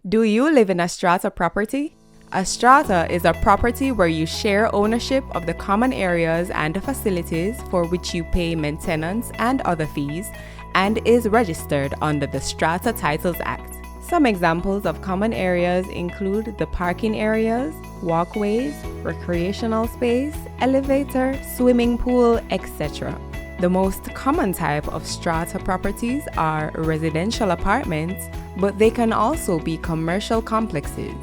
Do you live in a strata property? A strata is a property where you share ownership of the common areas and facilities for which you pay maintenance and other fees and is registered under the Strata Titles Act. Some examples of common areas include the parking areas, walkways, recreational space, elevator, swimming pool, etc. The most common type of strata properties are residential apartments, but they can also be commercial complexes.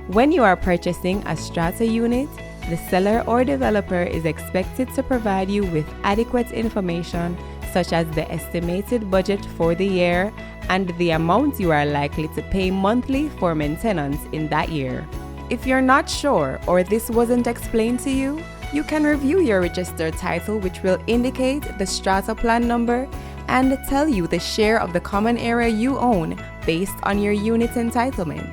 When you are purchasing a strata unit, the seller or developer is expected to provide you with adequate information such as the estimated budget for the year and the amount you are likely to pay monthly for maintenance in that year. If you're not sure or this wasn't explained to you, you can review your registered title, which will indicate the strata plan number and tell you the share of the common area you own based on your unit entitlement.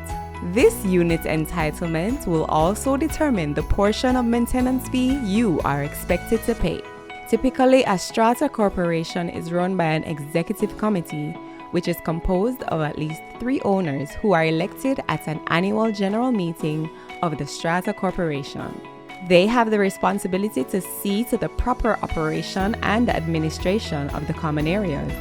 This unit entitlement will also determine the portion of maintenance fee you are expected to pay. Typically, a strata corporation is run by an executive committee, which is composed of at least 3 owners who are elected at an annual general meeting of the strata corporation. They have the responsibility to see to the proper operation and administration of the common areas.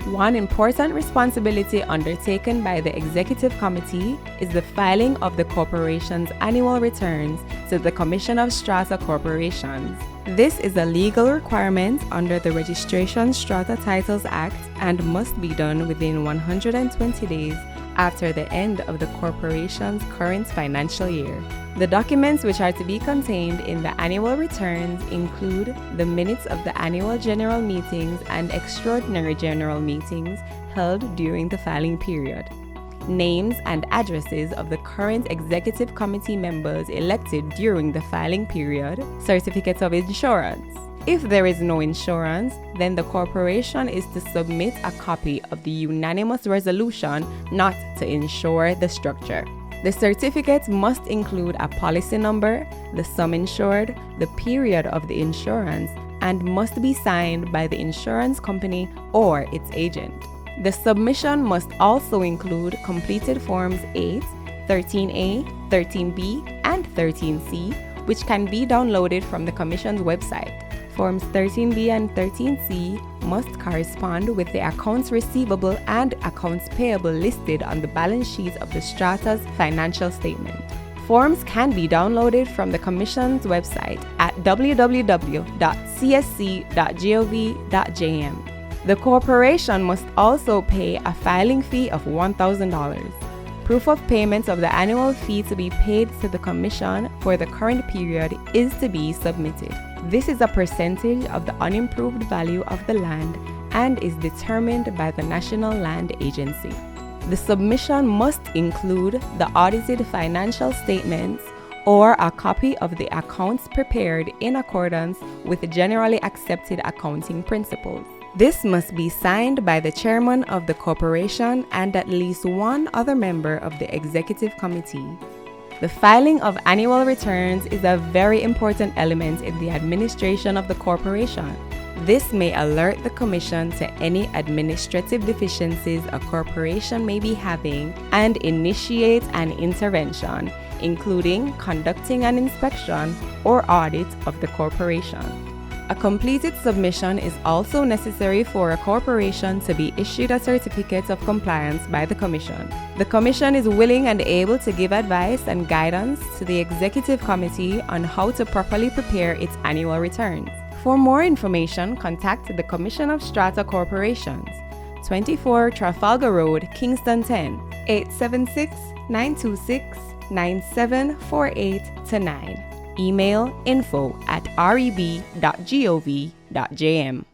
One important responsibility undertaken by the executive committee is the filing of the corporation's annual returns to the Commission of Strata Corporations. This is a legal requirement under the Registration Strata Titles Act and must be done within 120 days after the end of the corporation's current financial year. The documents which are to be contained in the annual returns include the minutes of the annual general meetings and extraordinary general meetings held during the filing period, names and addresses of the current executive committee members elected during the filing period, certificates of insurance. If there is no insurance, then the corporation is to submit a copy of the unanimous resolution not to insure the structure. The certificate must include a policy number, the sum insured, the period of the insurance, and must be signed by the insurance company or its agent. The submission must also include completed Forms 8, 13A, 13B, and 13C, which can be downloaded from the Commission's website. Forms 13B and 13C must correspond with the accounts receivable and accounts payable listed on the balance sheet of the Strata's financial statement. Forms can be downloaded from the Commission's website at www.csc.gov.jm. The corporation must also pay a filing fee of $1,000. Proof of payment of the annual fee to be paid to the Commission for the current period is to be submitted. This is a percentage of the unimproved value of the land and is determined by the National Land Agency. The submission must include the audited financial statements or a copy of the accounts prepared in accordance with generally accepted accounting principles. This must be signed by the chairman of the corporation and at least one other member of the executive committee. The filing of annual returns is a very important element in the administration of the corporation. This may alert the Commission to any administrative deficiencies a corporation may be having and initiate an intervention, including conducting an inspection or audit of the corporation. A completed submission is also necessary for a corporation to be issued a certificate of compliance by the Commission. The Commission is willing and able to give advice and guidance to the Executive Committee on how to properly prepare its annual returns. For more information, contact the Commission of Strata Corporations, 24 Trafalgar Road, Kingston 10, 876-926-9748-9. Email info@reb.gov.jm.